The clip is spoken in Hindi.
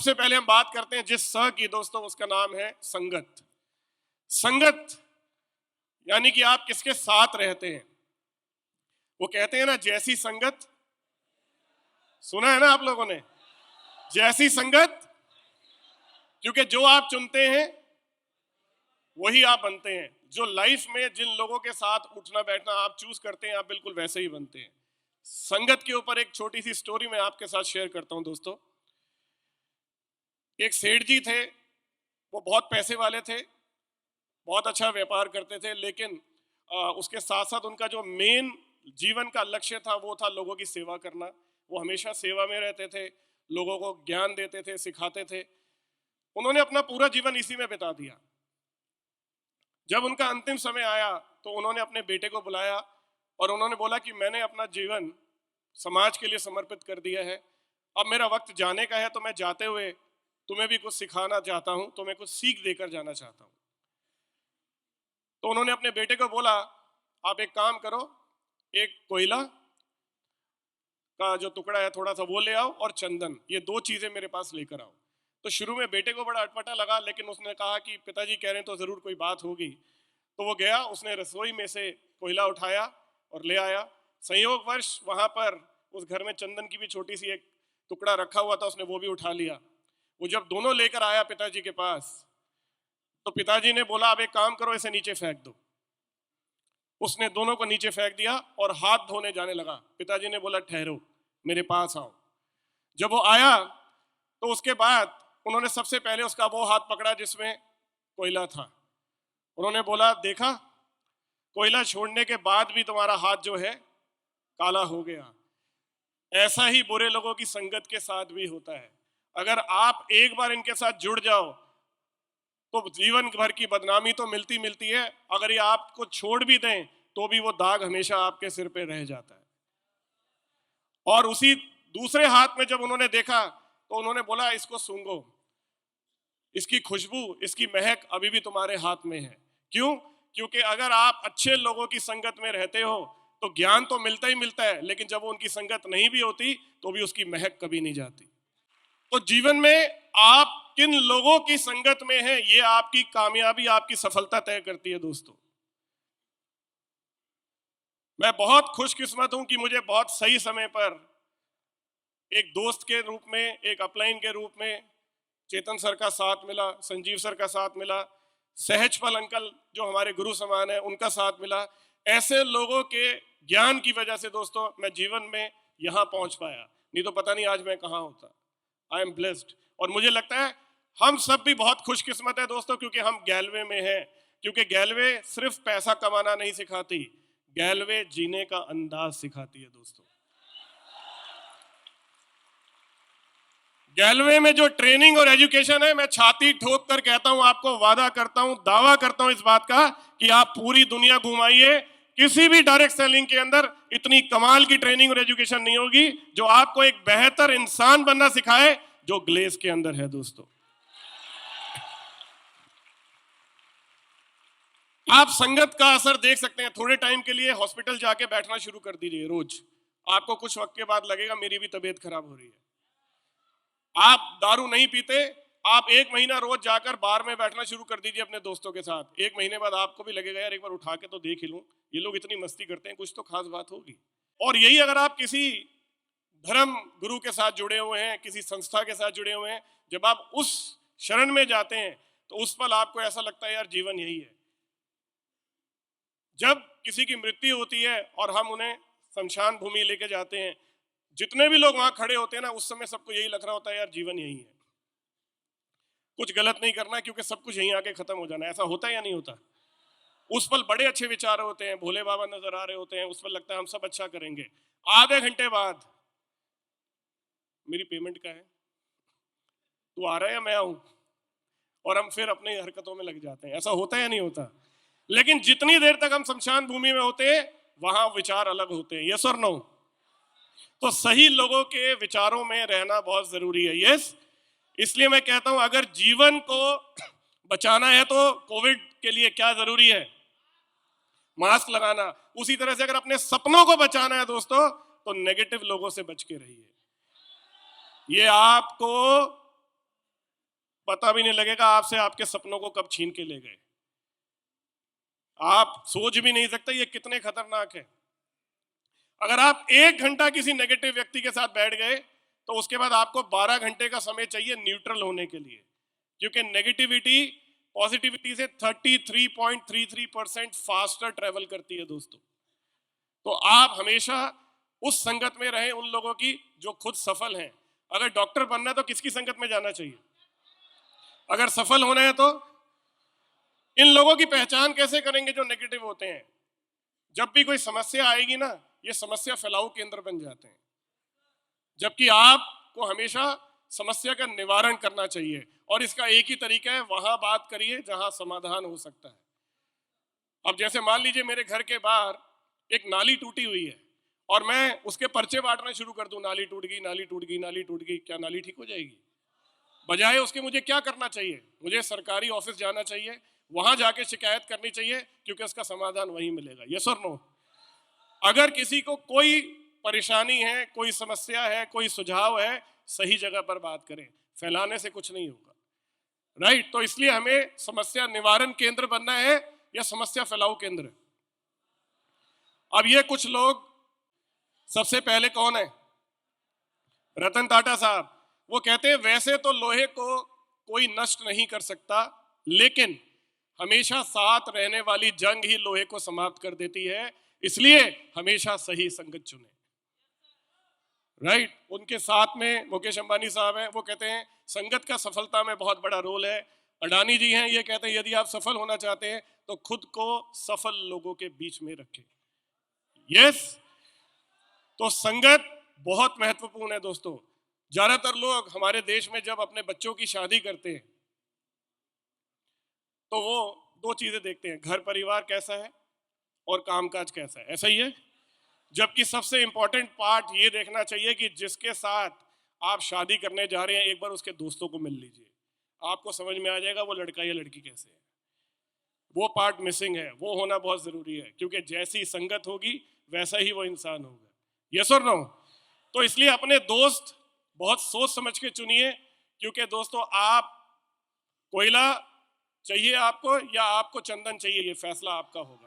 सबसे पहले हम बात करते हैं जिस स की दोस्तों, उसका नाम है संगत। संगत यानी कि आप किसके साथ रहते हैं। वो कहते हैं ना, जैसी संगत, सुना है ना आप लोगों ने, जैसी संगत, क्योंकि जो आप चुनते हैं वही आप बनते हैं। जो लाइफ में जिन लोगों के साथ उठना बैठना आप चूज करते हैं, आप बिल्कुल वैसे ही बनते हैं। संगत के ऊपर एक छोटी सी स्टोरी मैं आपके साथ शेयर करता हूं दोस्तों। एक सेठ जी थे, वो बहुत पैसे वाले थे, बहुत अच्छा व्यापार करते थे, लेकिन उसके साथ साथ उनका जो मेन जीवन का लक्ष्य था वो था लोगों की सेवा करना। वो हमेशा सेवा में रहते थे, लोगों को ज्ञान देते थे, सिखाते थे। उन्होंने अपना पूरा जीवन इसी में बिता दिया। जब उनका अंतिम समय आया तो उन्होंने अपने बेटे को बुलाया और उन्होंने बोला कि मैंने अपना जीवन समाज के लिए समर्पित कर दिया है, अब मेरा वक्त जाने का है, तो मैं जाते हुए तुम्हें भी कुछ सिखाना चाहता हूं, तुम्हें कुछ सीख देकर जाना चाहता हूं। तो उन्होंने अपने बेटे को बोला, आप एक काम करो, एक कोयला का जो टुकड़ा है थोड़ा सा वो ले आओ और चंदन, ये दो चीजें मेरे पास लेकर आओ। तो शुरू में बेटे को बड़ा अटपटा लगा, लेकिन उसने कहा कि पिताजी कह रहे हैं तो जरूर कोई बात होगी। तो वो गया, उसने रसोई में से कोयला उठाया और ले आया। संयोगवश वहां पर उस घर में चंदन की भी छोटी सी एक टुकड़ा रखा हुआ था, उसने वो भी उठा लिया। वो जब दोनों लेकर आया पिताजी के पास, तो पिताजी ने बोला, अब एक काम करो, इसे नीचे फेंक दो। उसने दोनों को नीचे फेंक दिया और हाथ धोने जाने लगा। पिताजी ने बोला, ठहरो, मेरे पास आओ। जब वो आया तो उसके बाद उन्होंने सबसे पहले उसका वो हाथ पकड़ा जिसमें कोयला था। उन्होंने बोला, देखा, कोयला छोड़ने के बाद भी तुम्हारा हाथ जो है काला हो गया। ऐसा ही बुरे लोगों की संगत के साथ भी होता है। अगर आप एक बार इनके साथ जुड़ जाओ तो जीवन भर की बदनामी तो मिलती मिलती है, अगर ये आपको छोड़ भी दें तो भी वो दाग हमेशा आपके सिर पे रह जाता है। और उसी दूसरे हाथ में जब उन्होंने देखा तो उन्होंने बोला, इसको सूंघो, इसकी खुशबू, इसकी महक अभी भी तुम्हारे हाथ में है। क्यों? क्योंकि अगर आप अच्छे लोगों की संगत में रहते हो तो ज्ञान तो मिलता ही मिलता है, लेकिन जब वो उनकी संगत नहीं भी होती तो भी उसकी महक कभी नहीं जाती। तो जीवन में आप किन लोगों की संगत में हैं, ये आपकी कामयाबी, आपकी सफलता तय करती है दोस्तों। मैं बहुत खुशकिस्मत हूं कि मुझे बहुत सही समय पर एक दोस्त के रूप में, एक अपलाइन के रूप में चेतन सर का साथ मिला, संजीव सर का साथ मिला, सहजपल अंकल जो हमारे गुरु समान है उनका साथ मिला। ऐसे लोगों के ज्ञान की वजह से दोस्तों मैं जीवन में यहां पहुंच पाया, नहीं तो पता नहीं आज मैं कहां होता। I am blessed. और मुझे लगता है हम सब भी बहुत खुशकिस्मत है दोस्तों, क्योंकि हम गैलवे में हैं। क्योंकि गैलवे सिर्फ पैसा कमाना नहीं सिखाती, गैलवे जीने का अंदाज सिखाती है दोस्तों। गैलवे में जो ट्रेनिंग और एजुकेशन है, मैं छाती ठोक कर कहता हूं, आपको वादा करता हूं, दावा करता हूं इस बात का कि आप पूरी दुनिया घुमाइए, किसी भी डायरेक्ट सेलिंग के अंदर इतनी कमाल की ट्रेनिंग और एजुकेशन नहीं होगी जो आपको एक बेहतर इंसान बनना सिखाए जो ग्लेस के अंदर है दोस्तों। आप संगत का असर देख सकते हैं। थोड़े टाइम के लिए हॉस्पिटल जाके बैठना शुरू कर दीजिए रोज, आपको कुछ वक्त के बाद लगेगा मेरी भी तबीयत खराब हो रही है। आप दारू नहीं पीते, आप एक महीना रोज जाकर बार में बैठना शुरू कर दीजिए अपने दोस्तों के साथ। एक महीने बाद आपको भी लगेगा, यार एक बार उठा के तो देख ही लूं, ये लोग इतनी मस्ती करते हैं, कुछ तो खास बात होगी। और यही अगर आप किसी धर्म गुरु के साथ जुड़े हुए हैं, किसी संस्था के साथ जुड़े हुए हैं, जब आप उस शरण में जाते हैं तो उस पल आपको ऐसा लगता है यार जीवन यही है। जब किसी की मृत्यु होती है और हम उन्हें शमशान भूमि लेके जाते हैं, जितने भी लोग वहां खड़े होते हैं ना, उस समय सबको यही लग रहा होता है यार जीवन यही है, कुछ गलत नहीं करना है क्योंकि सब कुछ यहीं आके खत्म हो जाना है। ऐसा होता है या नहीं होता? उस पल बड़े अच्छे विचार होते हैं, भोले बाबा नजर आ रहे होते हैं, उस पल लगता है हम सब अच्छा करेंगे। आधे घंटे बाद मेरी पेमेंट का है, तू आ रहा है या मैं आऊं, और हम फिर अपनी हरकतों में लग जाते हैं। ऐसा होता है या नहीं होता? लेकिन जितनी देर तक हम शमशान भूमि में होते हैं वहां विचार अलग होते हैं। यस और नो? तो सही लोगों के विचारों में रहना बहुत जरूरी है। यस। इसलिए मैं कहता हूं अगर जीवन को बचाना है तो कोविड के लिए क्या जरूरी है? मास्क लगाना। उसी तरह से अगर अपने सपनों को बचाना है दोस्तों तो नेगेटिव लोगों से बच के रहिए। ये आपको पता भी नहीं लगेगा आपसे आपके सपनों को कब छीन के ले गए। आप सोच भी नहीं सकते ये कितने खतरनाक है। अगर आप 1 घंटा किसी नेगेटिव व्यक्ति के साथ बैठ गए तो उसके बाद आपको 12 घंटे का समय चाहिए न्यूट्रल होने के लिए, क्योंकि नेगेटिविटी पॉजिटिविटी से 33.33% फास्टर ट्रेवल करती है दोस्तों। तो आप हमेशा उस संगत में रहें उन लोगों की जो खुद सफल हैं। अगर डॉक्टर बनना है तो किसकी संगत में जाना चाहिए? अगर सफल होना है तो इन लोगों की पहचान कैसे करेंगे जो नेगेटिव होते हैं? जब भी कोई समस्या आएगी ना, ये समस्या फैलाव केंद्र बन जाते हैं, जबकि आपको हमेशा समस्या का निवारण करना चाहिए। और इसका एक ही तरीका है, वहां बात करिए जहां समाधान हो सकता है। अब जैसे मान लीजिए मेरे घर के बाहर एक नाली टूटी हुई है और मैं उसके पर्चे बांटना शुरू कर दूं, नाली टूट गई, नाली टूट गई, नाली टूट गई, क्या नाली ठीक हो जाएगी? बजाय उसके मुझे क्या करना चाहिए? मुझे सरकारी ऑफिस जाना चाहिए, वहां जाके शिकायत करनी चाहिए, क्योंकि उसका समाधान वहीं मिलेगा। यस और नो? अगर किसी को कोई परेशानी है, कोई समस्या है, कोई सुझाव है, सही जगह पर बात करें, फैलाने से कुछ नहीं होगा। राइट? तो इसलिए हमें समस्या निवारण केंद्र बनना है या समस्या फैलाव केंद्र? अब ये कुछ लोग, सबसे पहले कौन है? रतन टाटा साहब। वो कहते हैं वैसे तो लोहे को कोई नष्ट नहीं कर सकता, लेकिन हमेशा साथ रहने वाली जंग ही लोहे को समाप्त कर देती है, इसलिए हमेशा सही संगत चुने। राइट? उनके साथ में मुकेश अंबानी साहब हैं, वो कहते हैं संगत का सफलता में बहुत बड़ा रोल है। अडानी जी हैं, ये कहते हैं यदि आप सफल होना चाहते हैं तो खुद को सफल लोगों के बीच में रखें। यस? तो संगत बहुत महत्वपूर्ण है दोस्तों। ज्यादातर लोग हमारे देश में जब अपने बच्चों की शादी करते हैं तो वो दो चीजें देखते हैं, घर परिवार कैसा है और कामकाज कैसा है। ऐसा ही है? जबकि सबसे इंपॉर्टेंट पार्ट ये देखना चाहिए कि जिसके साथ आप शादी करने जा रहे हैं एक बार उसके दोस्तों को मिल लीजिए, आपको समझ में आ जाएगा वो लड़का या लड़की कैसे है। वो पार्ट मिसिंग है, वो होना बहुत जरूरी है, क्योंकि जैसी संगत होगी वैसा ही वो इंसान होगा। यस और नो? तो इसलिए अपने दोस्त बहुत सोच समझ के चुनिए, क्योंकि दोस्तों आप कोयला चाहिए आपको या आपको चंदन चाहिए, ये फैसला आपका होगा।